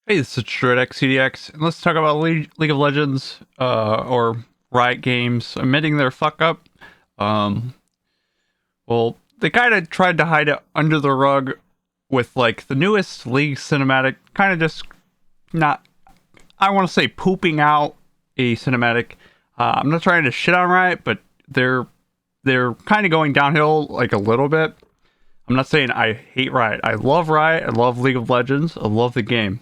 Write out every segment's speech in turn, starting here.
Hey, this is CDX, and let's talk about League of Legends, or Riot Games admitting their fuck up. Um, well, they kind of tried to hide it under the rug with like the newest League cinematic, kind of just not, I want to say pooping out a cinematic. I'm not trying to shit on Riot, but they're kind of going downhill like a little bit. I'm not saying I hate Riot. I love Riot. I love League of Legends. I love the game.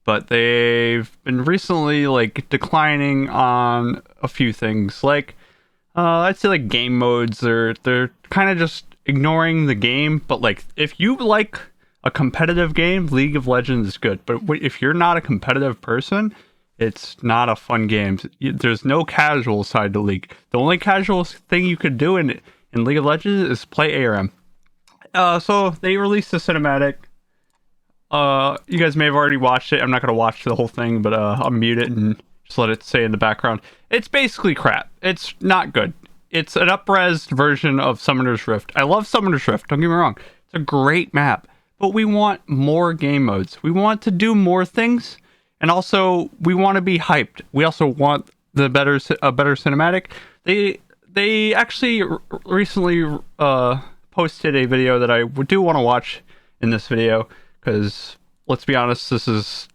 But they've been recently like declining on a few things. Like I'd say like game modes. They're kind of just ignoring the game. But like if you like a competitive game, League of Legends is good. But if you're not a competitive person, it's not a fun game. There's no casual side to League. The only casual thing you could do in League of Legends is play ARM. So they released a cinematic. You guys may have already watched it. I'm not gonna watch the whole thing, but I'll mute it and just let it say in the background. It's basically crap. It's not good. It's an up-resed version of Summoner's Rift. I love Summoner's Rift, don't get me wrong. It's a great map. But we want more game modes. We want to do more things, and also we want to be hyped. We also want a better cinematic. They actually recently posted a video that I do want to watch in this video. Because, let's be honest, this is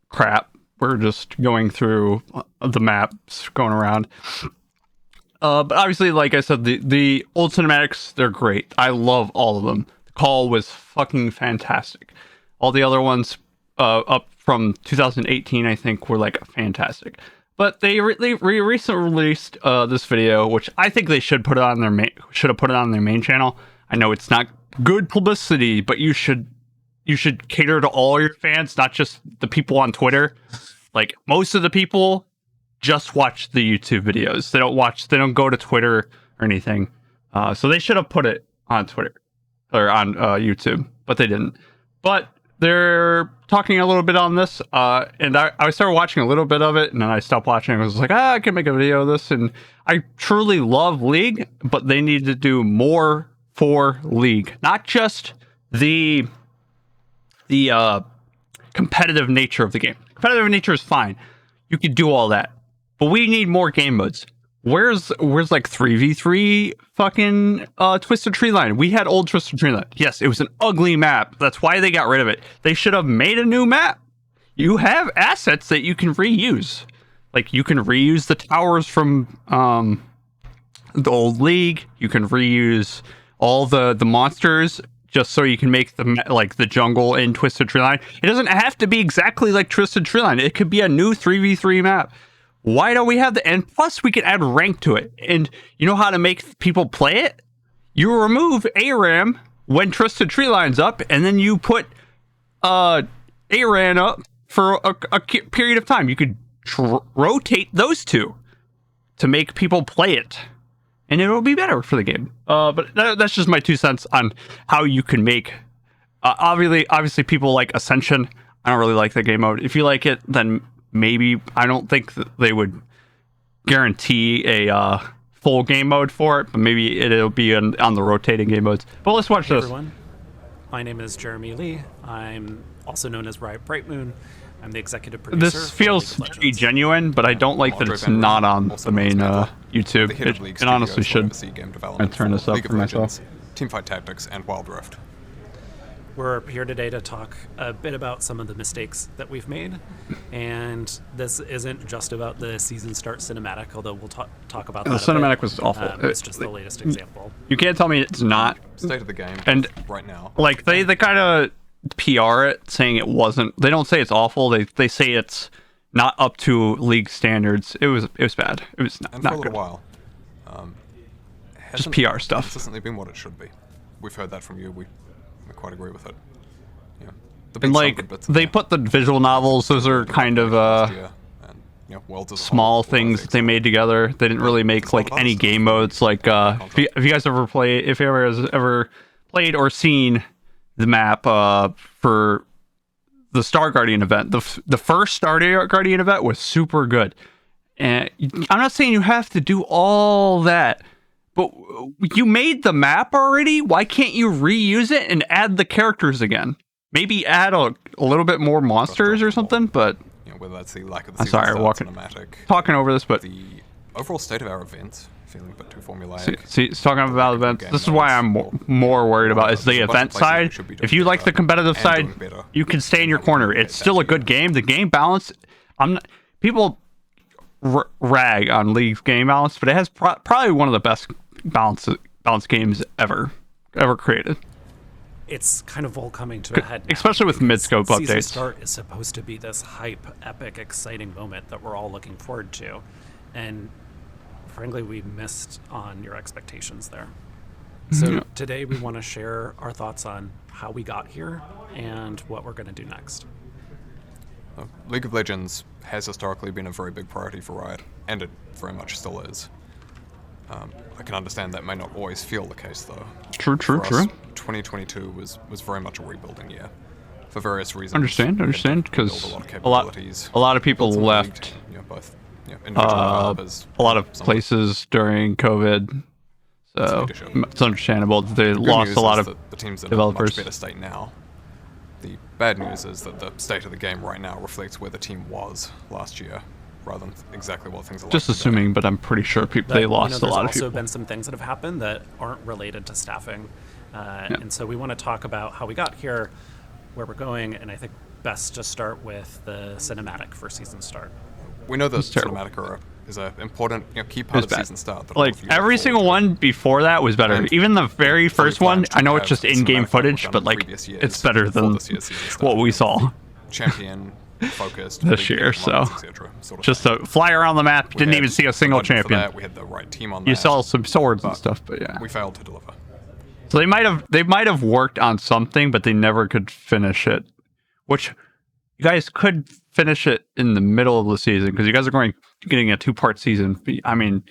crap. We're just going through the maps, going around. But obviously, like I said, the old cinematics, they're great. I love all of them. The Call was fucking fantastic. All the other ones up from 2018, I think, were like fantastic. But they recently released this video, which I think they should put it on their should have put it on their main channel. I know it's not good publicity, but you should cater to all your fans, not just the people on Twitter. Like, most of the people just watch the YouTube videos. They don't go to Twitter or anything. So they should have put it on Twitter or on YouTube, but they didn't. But they're talking a little bit on this, and I started watching a little bit of it, and then I stopped watching. I was like, I can make a video of this, and I truly love League, but they need to do more for League, not just the competitive nature of the game. Competitive nature is fine. You could do all that. But we need more game modes. Where's like 3v3 fucking Twisted Tree Line? We had old Twisted Tree Line. Yes, it was an ugly map. That's why they got rid of it. They should have made a new map. You have assets that you can reuse. Like, you can reuse the towers from the old League. You can reuse all the monsters, just so you can make the jungle in Twisted Tree Line. It doesn't have to be exactly like Twisted Tree Line. It could be a new 3v3 map. Why don't we have that? And plus, we can add rank to it. And you know how to make people play it? You remove ARAM when Twisted Tree Line's up, and then you put ARAM up for a period of time. You could rotate those two to make people play it, and it'll be better for the game. But that's just my 2 cents on how you can make. Obviously, people like Ascension. I don't really like the game mode. If you like it, then maybe. I don't think that they would guarantee a full game mode for it, but maybe it'll be on the rotating game modes. But let's watch this. Everyone, my name is Jeremy Lee. I'm also known as Riot Brightmoon. I'm the executive producer. This feels very genuine, but I don't like that it's not on the main YouTube. It honestly should. I turn this up for myself. Teamfight Tactics, and Wild Rift. We're here today to talk a bit about some of the mistakes that we've made, and this isn't just about the season start cinematic, although we'll talk about that. The cinematic was awful. It's just the latest example. You can't tell me it's not. State of the game and right now. Like they kind of PR it, saying it wasn't. They don't say it's awful. They say it's not up to League standards. It was bad. It was not for a good. little while. Just PR stuff. Consistently been what it should be. We've heard that from you. We quite agree with it. Yeah. And like they put the visual novels. Those are kind of small things that they made together. They didn't really make like any game modes. Like if you guys ever played or seen the map for the Star Guardian event, the first Star Guardian event was super good. And I'm not saying you have to do all that, but you made the map already. Why can't you reuse it and add the characters again? maybe add a little bit more monsters or something. But whether that's the lack of the I'm season sorry, start walking, cinematic, talking over this, but the overall state of our events feeling a bit too formulaic. see talking about events. This is why I'm more worried about is the event side. If you like the competitive side, you can stay in your corner. It's still a good game. The game balance. People rag on League's game balance, but it has probably one of the best balance games ever created. It's kind of all coming to a head now, especially with mid-scope updates. Season start is supposed to be this hype, epic, exciting moment that we're all looking forward to, and frankly, we missed on your expectations there. So today we want to share our thoughts on how we got here and what we're going to do next. League of Legends has historically been a very big priority for Riot, and it very much still is. I can understand that may not always feel the case, though. True. 2022 was very much a rebuilding year, for various reasons. Understand, because a lot of people left. Both individual developers, a lot of places during COVID, so it's understandable that they lost a lot of the teams in developers. A much better state now. The bad news is that the state of the game right now reflects where the team was last year, rather than exactly what things are like. Just assuming, but I'm pretty sure they lost a lot of people. There's also been some things that have happened that aren't related to staffing, and so we want to talk about how we got here, where we're going, and I think best to start with the cinematic for season start. We know that cinematic is an important key part of season start. Like every single one before that was better. Even the very first one, I know it's just in-game footage, but like it's better than what we saw. Champion focused this year, so just to fly around the map, didn't even see a single champion. We had the right team on that. You saw some swords and stuff, but yeah, we failed to deliver. So they might have worked on something, but they never could finish it. Which you guys could finish it in the middle of the season because you guys are getting a 2-part season. I mean,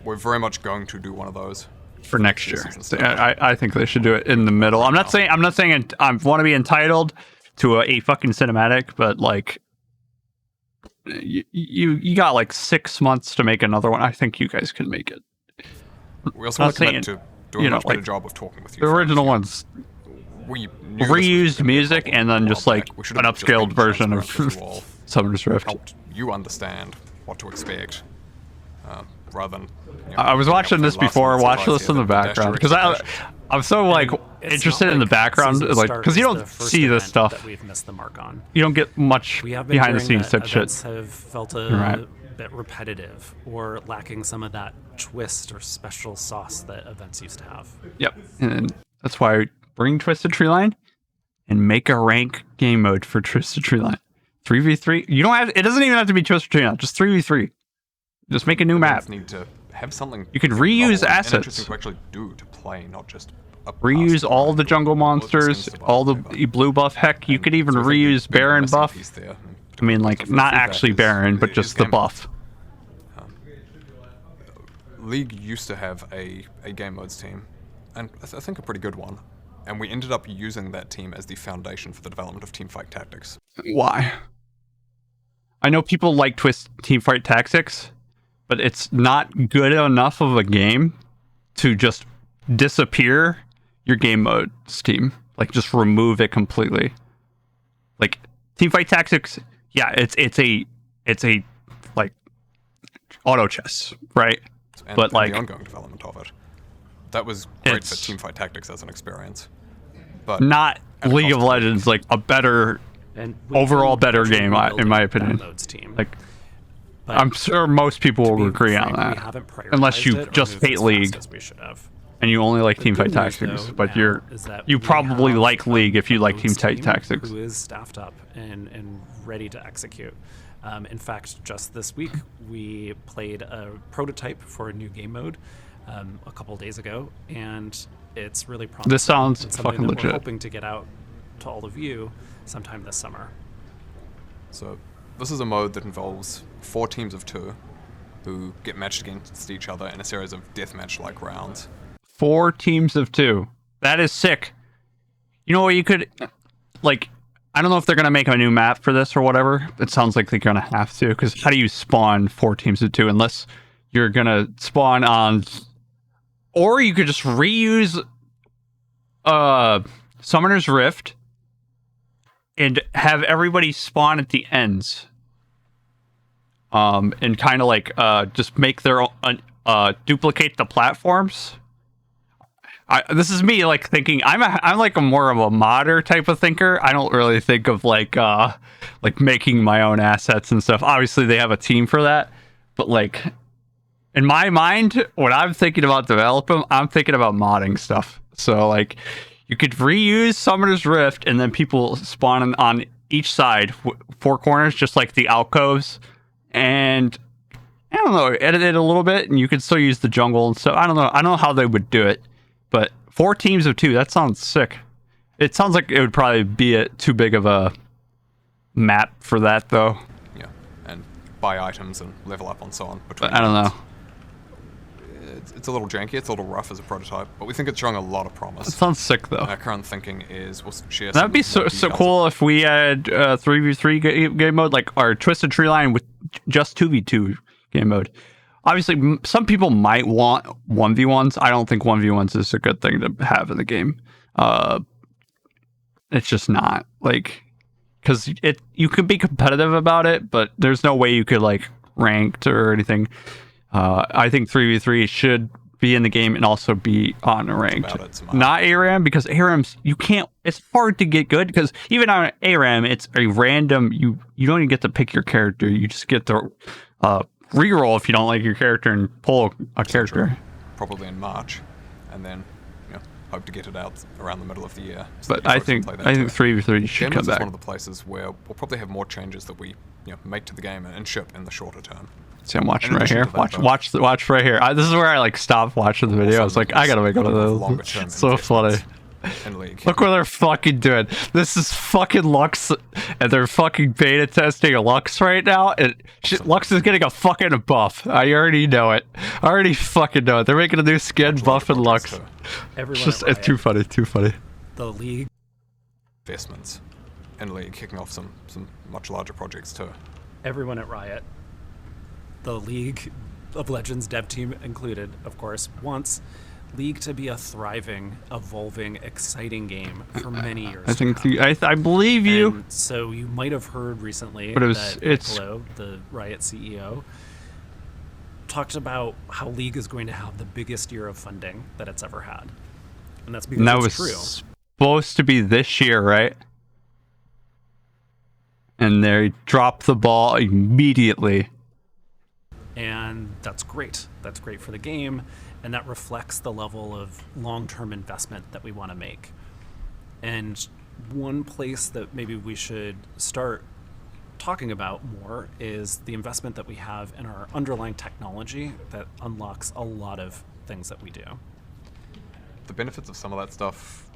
we're very much going to do one of those for next year. I think they should do it in the middle. I'm not saying I want to be entitled to a fucking cinematic, but like you got like 6 months to make another one. I think you guys can make it. We also want to commit to doing a much better job of talking with you. The original ones. We reused music and then just like an upscaled version of Summoner's Rift. Helped you understand what to expect, rather than. I was watching this before. Watch this in the background because I'm so like interested in the background, like because you don't see this stuff. That we've missed the mark on. You don't get much behind the scenes type shit. Have felt a bit repetitive or lacking some of that twist or special sauce that events used to have. Yep, and that's why. Bring Twisted Treeline and make a rank game mode for Twisted Treeline. 3v3. You don't have. It doesn't even have to be Twisted Treeline. Just 3v3. Just make a new map. Need to have something. You could reuse assets. Interesting to actually do to play, not just reuse all the jungle monsters, all the blue buff. Heck, you could even reuse Baron buff. I mean, like not actually Baron, but just the buff. League used to have a game modes team, and I think a pretty good one. And we ended up using that team as the foundation for the development of Teamfight Tactics. Why? I know people like Teamfight Tactics, but it's not good enough of a game to just disappear your game modes team. Like, just remove it completely. Like, Teamfight Tactics, yeah, it's a like auto chess, right? But like the ongoing development of it. That was great for Teamfight Tactics as an experience. But not League of Legends, like a better, overall better game, in my opinion. Like, I'm sure most people will agree on that. Unless you just hate League and you only like Teamfight Tactics, but you probably like League if you like Teamfight Tactics. Who is staffed up and ready to execute. In fact, just this week, we played a prototype for a new game mode a couple days ago, and it's really promising. This sounds fucking legit. We're hoping to get out to all of you sometime this summer. So this is a mode that involves 4 teams of 2 who get matched against each other in a series of deathmatch-like rounds. 4 teams of 2. That is sick. You know what you could, like, I don't know if they're going to make a new map for this or whatever. It sounds like they're going to have to, because how do you spawn 4 teams of 2 unless you're going to spawn on... Or you could just reuse Summoner's Rift have everybody spawn at the ends, and kind of like just make their own, duplicate the platforms. This is me like thinking I'm like a more of a modder type of thinker. I don't really think of like making my own assets and stuff. Obviously they have a team for that, but like in my mind, when I'm thinking about developing, I'm thinking about modding stuff. So like you could reuse Summoner's Rift, and then people spawn on each side, four corners, just like the alcoves, and I don't know, edit it a little bit, and you could still use the jungle and stuff. I don't know how they would do it. But 4 teams of 2, that sounds sick. It sounds like it would probably be too big of a map for that, though. Yeah, and buy items and level up and so on. But I don't know. It's a little janky, it's a little rough as a prototype, but we think it's showing a lot of promise. It sounds sick, though. Our current thinking is we'll share. That'd be so cool if we had 3v3 game mode, like our Twisted Tree Line with just 2v2 game mode. Obviously, some people might want 1v1s. I don't think 1v1s is a good thing to have in the game. It's just not, like, because you could be competitive about it, but there's no way you could like ranked or anything. I think 3v3 should be in the game and also be on ranked, not ARAM, because ARAMs you can't. It's hard to get good because even on ARAM, it's a random. You don't even get to pick your character. You just get to reroll if you don't like your character and pull a character. Probably in March, and then hope to get it out around the middle of the year. So but I think 3v3 should come back. Is one of the places where we'll probably have more changes that we make to the game and ship in the shorter term. See, I'm watching right here. Watch right here. This is where I like stopped watching the video. I was like, I gotta make one of those. It's so funny. Look what they're fucking doing. This is fucking Lux, and they're fucking beta testing Lux right now. And Lux is getting a fucking buff. I already know it. I already fucking know it. They're making a new skin, buff, and Lux. It's too funny. Too funny. The League investments in League, kicking off some much larger projects too. Everyone at Riot, the League of Legends dev team included, of course, wants League to be a thriving, evolving, exciting game for many years. I believe you. And so you might have heard recently but that Piccolo, the Riot CEO, talked about how League is going to have the biggest year of funding that it's ever had, and that's because it's true. Supposed to be this year, right? And they dropped the ball immediately. And that's great. That's great for the game. And that reflects the level of long-term investment that we want to make. And one place that maybe we should start talking about more is the investment that we have in our underlying technology that unlocks a lot of things that we do. The benefits of some of that stuff,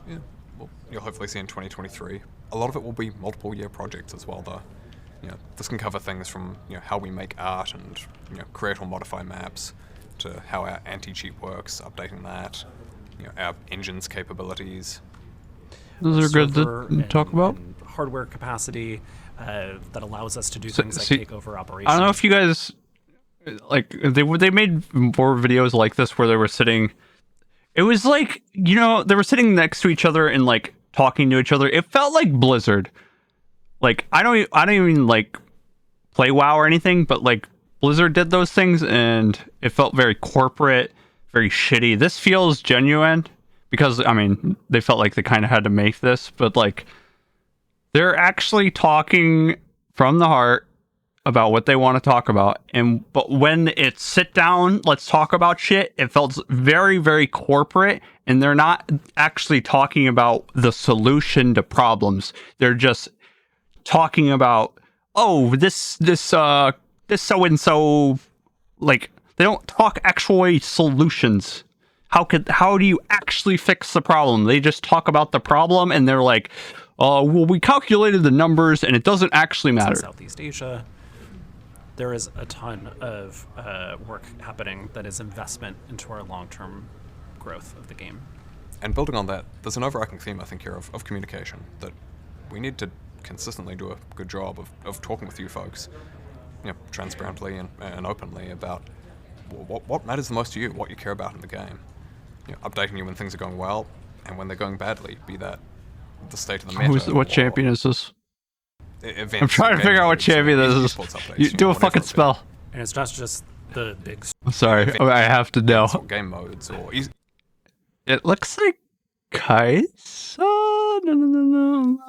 well, you'll hopefully see in 2023. A lot of it will be multiple-year projects as well, though. This can cover things from how we make art and create or modify maps, to how our anti-cheat works, updating that, our engine's capabilities. Those are good to talk about. And hardware capacity that allows us to do things like take over operations. I don't know if you guys like they made more videos like this where they were sitting. It was like they were sitting next to each other and like talking to each other. It felt like Blizzard. Like I don't even like play WoW or anything, but like Blizzard did those things and it felt very corporate, very shitty. This feels genuine because I mean they felt like they kind of had to make this, but like they're actually talking from the heart about what they want to talk about. But when it's sit down, let's talk about shit, it felt very, very corporate, and they're not actually talking about the solution to problems. They're just talking about, oh, this so-and-so, like, they don't talk actually solutions. How do you actually fix the problem? They just talk about the problem and they're like, well, we calculated the numbers and it doesn't actually matter. In Southeast Asia, there is a ton of work happening that is investment into our long-term growth of the game. And building on that, there's an overarching theme, I think, here of communication, that we need to consistently do a good job of talking with you folks, transparently and openly about what matters the most to you, what you care about in the game. Updating you when things are going well and when they're going badly, be that the state of the meta. What champion is this? events. I'm trying to figure out what champion this is. You do a fucking spell. And it's not just the big. I'm sorry, I have to know. Or game modes, or It looks like Kaisa. No.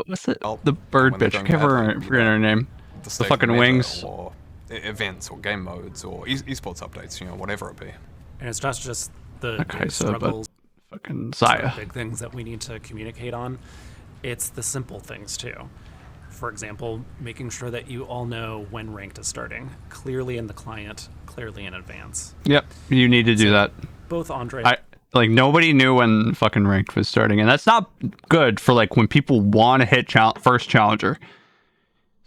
What's it? The bird bitch. I can't forget her name. the fucking wings. or events, or game modes, or esports updates. Whatever it be. And it's not just the Not big Kaisa, but struggles, fucking the Zaya. big things that we need to communicate on. It's the simple things too. For example, making sure that you all know when ranked is starting, clearly in the client, clearly in advance. Yep, you need to do that. Both Andre. Like nobody knew when fucking ranked was starting, and that's not good for like when people want to hit first challenger.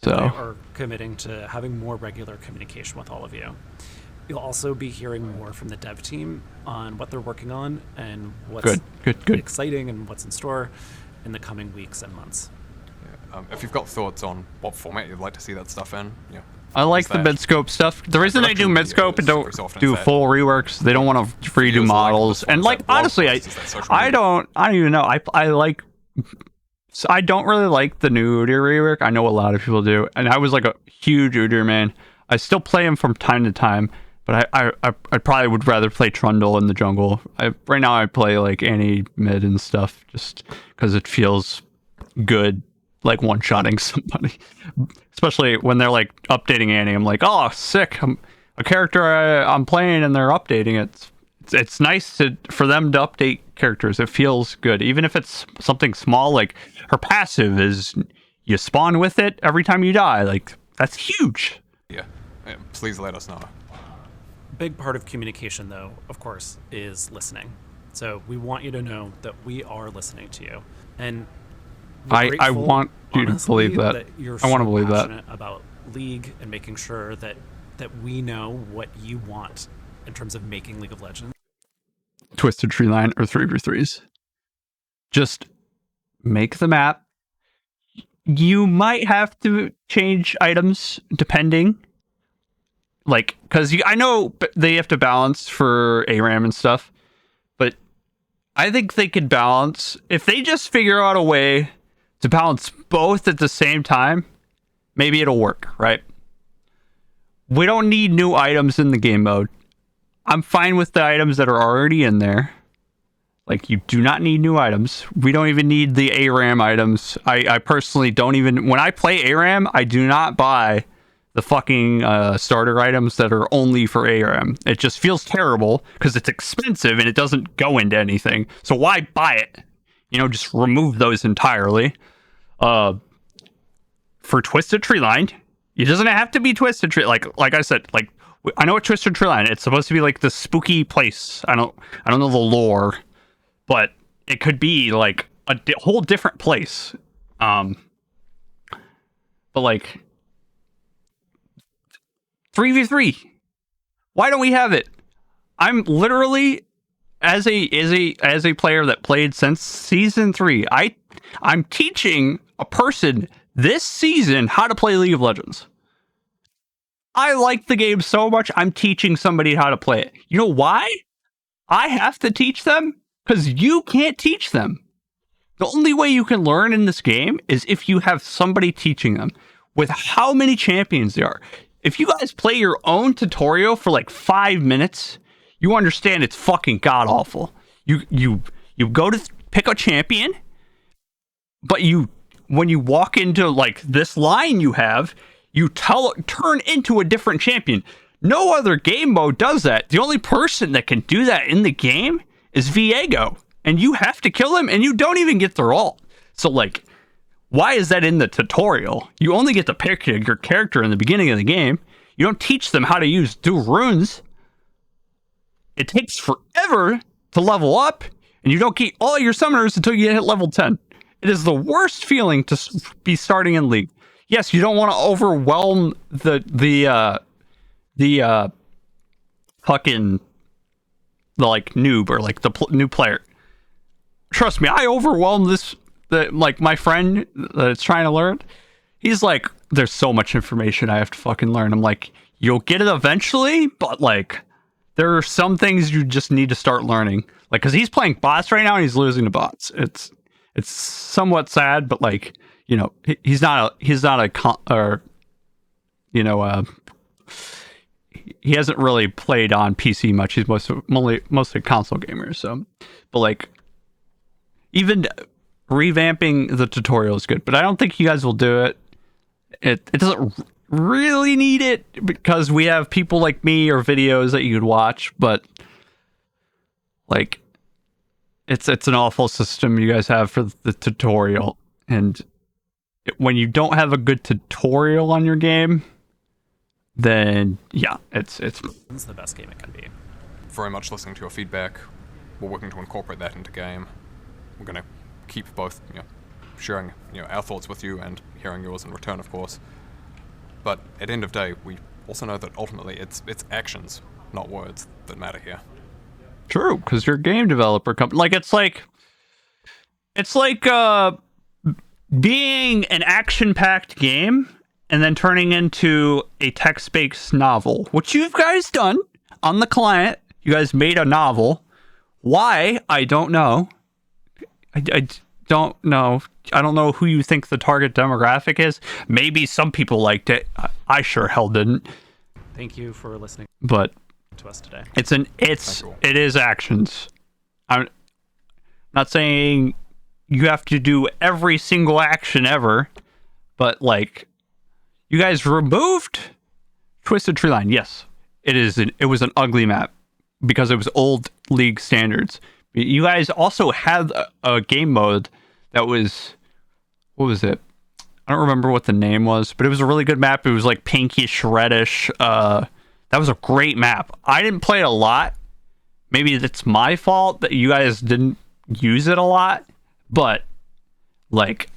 So They are committing to having more regular communication with all of you. You'll also be hearing more from the dev team on what they're working on and what's good. exciting and what's in store in the coming weeks and months. If you've got thoughts on what format you'd like to see that stuff in, I like the mid-scope stuff. The reason they do mid-scope and don't do full reworks, they don't want to redo models. And like honestly, I don't even know. I don't really like the new Udyr rework. I know a lot of people do, and I was like a huge Udyr man. I still play him from time to time, but I probably would rather play Trundle in the jungle. Right now I play like Annie mid and stuff just because it feels good, like one-shotting somebody. Especially when they're like updating Annie. I'm like, oh, sick. A character I'm playing and they're updating it. It's nice for them to update characters. It feels good. Even if it's something small, like her passive is you spawn with it every time you die. Like, that's huge. Yeah, please let us know. Big part of communication, though, of course, is listening. So we want you to know that we are listening to you. And I want you to believe that. You're I want to so believe that. passionate about League and making sure that we know what you want in terms of making League of Legends. Twisted Tree Line or 3v3s. Just make the map. You might have to change items depending. Like, because I know they have to balance for ARAM and stuff, but I think they could balance. If they just figure out a way to balance both at the same time, maybe it'll work, right? We don't need new items in the game mode. I'm fine with the items that are already in there. Like, you do not need new items. We don't even need the ARAM items. I personally don't even... When I play ARAM, I do not buy the fucking starter items that are only for ARAM. It just feels terrible because it's expensive and it doesn't go into anything. So why buy it? Just remove those entirely. For Twisted Tree Line, it doesn't have to be Twisted Tree. Like I said, like I know a Twisted Tree Line. It's supposed to be like the spooky place. I don't know the lore, but it could be like a whole different place. But like 3v3, why don't we have it? I'm literally as a player that played since season 3. I'm teaching a person this season how to play League of Legends. I like the game so much, I'm teaching somebody how to play it. You know why? I have to teach them because you can't teach them. The only way you can learn in this game is if you have somebody teaching them. With how many champions there are. If you guys play your own tutorial for like 5 minutes, you understand it's fucking god awful. You go to pick a champion, but when you walk into like this line you have, you turn into a different champion. No other game mode does that. The only person that can do that in the game is Viego, and you have to kill him, and you don't even get their ult. So like, why is that in the tutorial? You only get to pick your character in the beginning of the game. You don't teach them how to do runes. It takes forever to level up, and you don't get all your summoners until you hit level 10. It is the worst feeling to be starting in League. Yes, you don't want to overwhelm the like noob or like the new player. Trust me, I overwhelmed my friend that's trying to learn. He's like, there's so much information I have to fucking learn. I'm like, you'll get it eventually, but like, there are some things you just need to start learning. Like, because he's playing bots right now and he's losing to bots. It's somewhat sad, but like, he's not a or he hasn't really played on PC much. He's mostly console gamer. So, but like, even revamping the tutorial is good. But I don't think you guys will do it. It doesn't really need it because we have people like me or videos that you could watch. But like, it's an awful system you guys have for the tutorial, and when you don't have a good tutorial on your game, then yeah, it's the best game it can be. Very much listening to your feedback. We're working to incorporate that into game. We're going to keep both, sharing, our thoughts with you and hearing yours in return, of course. But at the end of the day, we also know that ultimately it's actions, not words, that matter here. true, because you're a game developer company. Like it's like being an action-packed game and then turning into a text-based novel, which you guys done on the client. You guys made a novel. Why? I don't know. I don't know. I don't know who you think the target demographic is. Maybe some people liked it. I sure hell didn't. Thank you for listening But to us today. it is actions. I'm not saying you have to do every single action ever, but like, you guys removed Twisted Tree Line. Yes, it was an ugly map because it was old League standards. You guys also had a game mode that was, what was it? I don't remember what the name was, but it was a really good map. It was like pinkish, reddish. That was a great map. I didn't play it a lot. Maybe it's my fault that you guys didn't use it a lot, but like,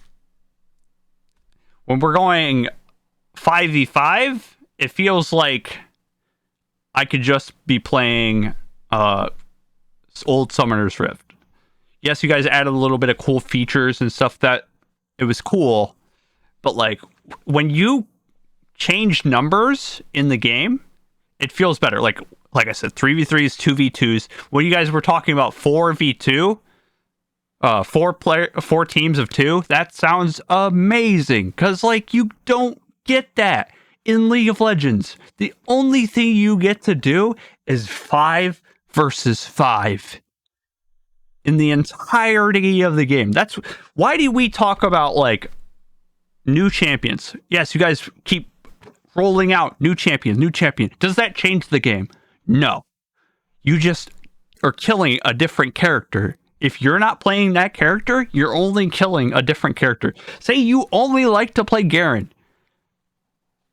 when we're going 5v5, it feels like I could just be playing old Summoner's Rift. Yes, you guys added a little bit of cool features and stuff that it was cool, but like, when you change numbers in the game, it feels better. Like I said, 3v3s, 2v2s. When you guys were talking about 4v2, four teams of 2, that sounds amazing, because like, you don't get that in League of Legends. The only thing you get to do is 5 versus 5 in the entirety of the game. That's why do we talk about like new champions? Yes, you guys keep rolling out new champion. Does that change the game? No. You just are killing a different character. If you're not playing that character, you're only killing a different character. Say you only like to play Garen.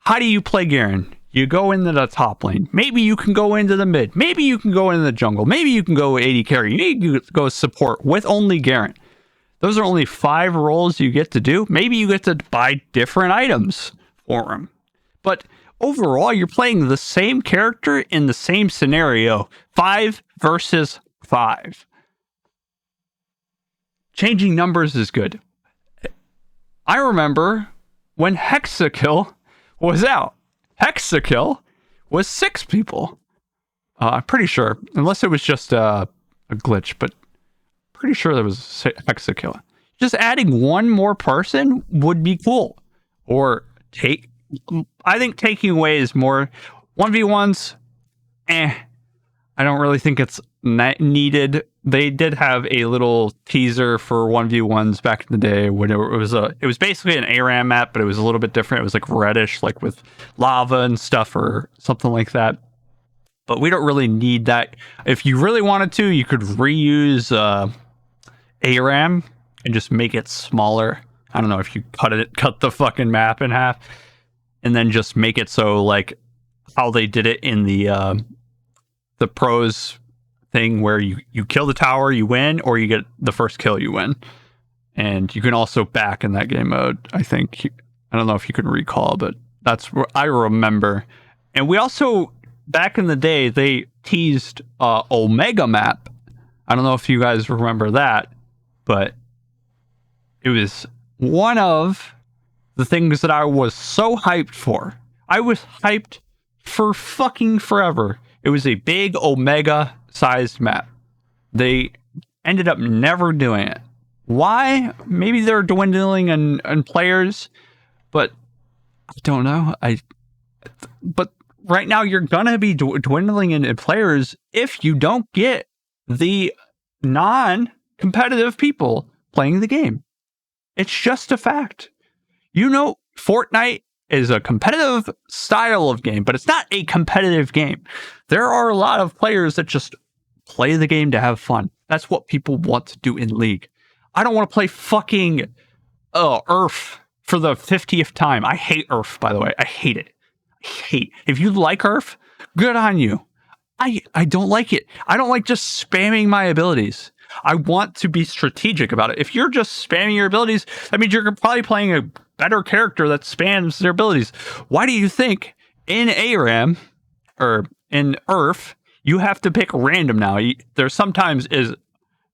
How do you play Garen? You go into the top lane. Maybe you can go into the mid. Maybe you can go into the jungle. Maybe you can go AD carry. Maybe you can go support with only Garen. Those are only 5 roles you get to do. Maybe you get to buy different items for them. But overall, you're playing the same character in the same scenario. 5 versus 5. Changing numbers is good. I remember when Hexakill was out. Hexakill was 6 people. I'm pretty sure, unless it was just a glitch, but pretty sure there was Hexakill. Just adding one more person would be cool. Or I think taking away is more 1v1s. I don't really think it's needed. They did have a little teaser for 1v1s back in the day when it was basically an ARAM map, but it was a little bit different. It was like reddish, like with lava and stuff or something like that. But we don't really need that. If you really wanted to, you could reuse ARAM and just make it smaller. I don't know if you cut the fucking map in half and then just make it so like how they did it in the pros thing where you kill the tower, you win, or you get the first kill, you win. And you can also back in that game mode, I think. I don't know if you can recall, but that's what I remember. And we also, back in the day, they teased Omega map. I don't know if you guys remember that, but it was one of the things that I was so hyped for. I was hyped for fucking forever. It was a big Omega sized map. They ended up never doing it. Why? Maybe they're dwindling in players, but I don't know. But right now you're gonna be dwindling in players if you don't get the non-competitive people playing the game. It's just a fact. You know, Fortnite is a competitive style of game, but it's not a competitive game. There are a lot of players that just play the game to have fun. That's what people want to do in League. I don't want to play fucking Earth for the 50th time. I hate Earth, by the way. I hate it. If you like Earth, good on you. I don't like it. I don't like just spamming my abilities. I want to be strategic about it. If you're just spamming your abilities, that means you're probably playing a better character that spams their abilities. Why do you think in ARAM or in Earth you have to pick random now? There sometimes is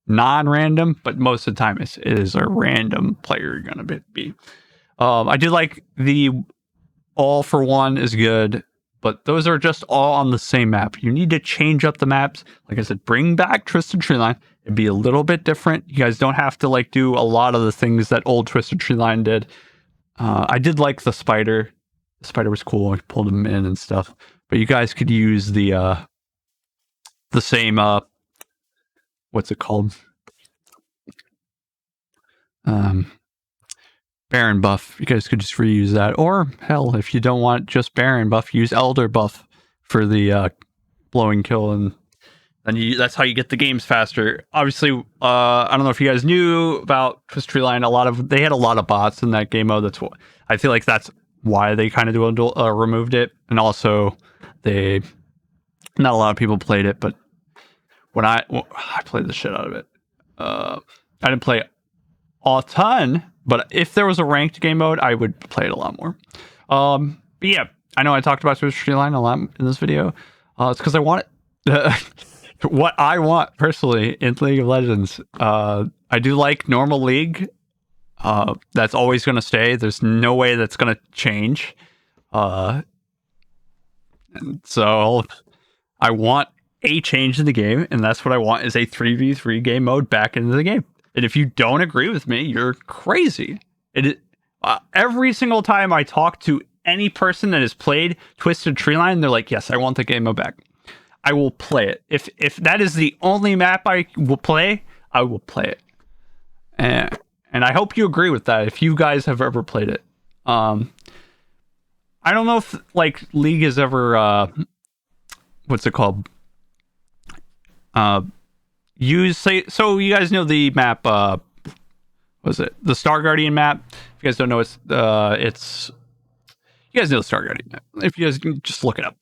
non-random, but most of the time it is a random player you're gonna be. I did like the All for One is good, but those are just all on the same map. You need to change up the maps. Like I said, bring back Twisted Treeline. It'd be a little bit different. You guys don't have to like do a lot of the things that old Twisted Treeline did. I did like the spider. The spider was cool. I pulled him in and stuff. But you guys could use the same what's it called? Baron buff. You guys could just reuse that. Or hell, if you don't want just Baron buff, use Elder buff for the blowing kill, and then that's how you get the games faster. Obviously, I don't know if you guys knew about Twisted Treeline. They had a lot of bots in that game mode. That's what I feel like. That's why they kind of removed it, and also not a lot of people played it. But when I played the shit out of it. I didn't play a ton, but if there was a ranked game mode, I would play it a lot more. But yeah, I know I talked about Twisted Treeline a lot in this video. It's because I want it. What I want personally in League of Legends. I do like normal League. That's always going to stay. There's no way that's going to change. So I want a change in the game, and that's what I want is a 3v3 game mode back into the game. And if you don't agree with me, you're crazy. Every single time I talk to any person that has played Twisted Treeline, they're like, yes, I want the game mode back. I will play it. If that is the only map I will play, I will play it. And I hope you agree with that if you guys have ever played it. I don't know if like League has ever what's it called? So you guys know the map was it the Star Guardian map? If you guys don't know, it's you guys know the Star Guardian map. If you guys can just look it up.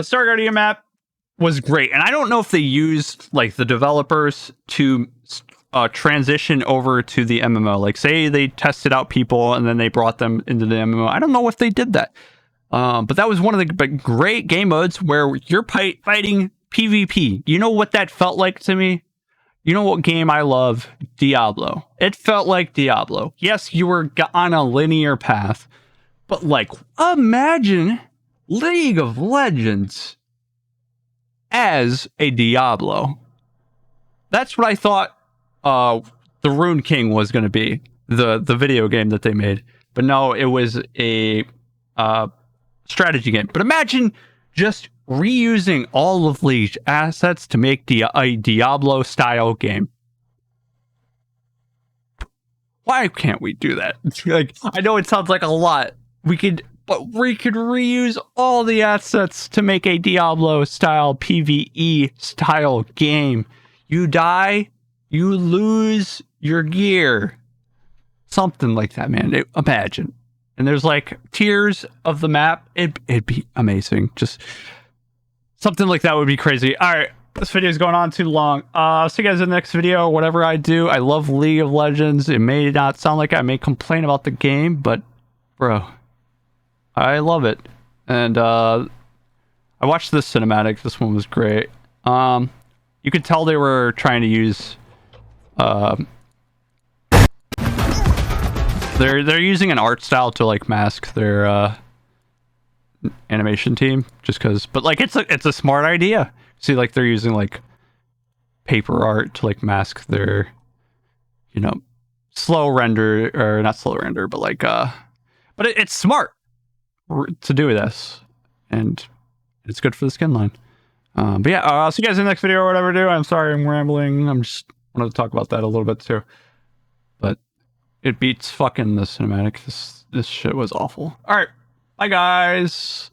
Star Guardian map was great, and I don't know if they used like the developers to transition over to the MMO. Like, say they tested out people and then they brought them into the MMO. I don't know if they did that, but that was one of the great game modes where you're fighting PvP. You know what that felt like to me? You know what game I love? Diablo. It felt like Diablo. Yes, you were on a linear path, but like, imagine League of Legends as a Diablo. That's what I thought the Rune King was going to be, the video game that they made. But no, it was a strategy game. But imagine just reusing all of League's assets to make a Diablo-style game. Why can't we do that? Like, I know it sounds like a lot. But we could reuse all the assets to make a Diablo-style PvE-style game. You die, you lose your gear. Something like that, man. Imagine. And there's like tiers of the map. It'd be amazing. Just something like that would be crazy. All right, this video is going on too long. See you guys in the next video. Whatever I do, I love League of Legends. It may not sound like I may complain about the game, but bro, I love it. And I watched this cinematic. This one was great. You could tell they were trying to use they're using an art style to like mask their animation team, just because. But like, it's a smart idea. See, like, they're using like paper art to like mask their, slow render, or not slow render, but like but it's smart to do this, and it's good for the skin line. But yeah, I'll see you guys in the next video or whatever. I'm sorry I'm rambling. I'm just wanted to talk about that a little bit too. But it beats fucking the cinematic. This shit was awful. All right, bye guys.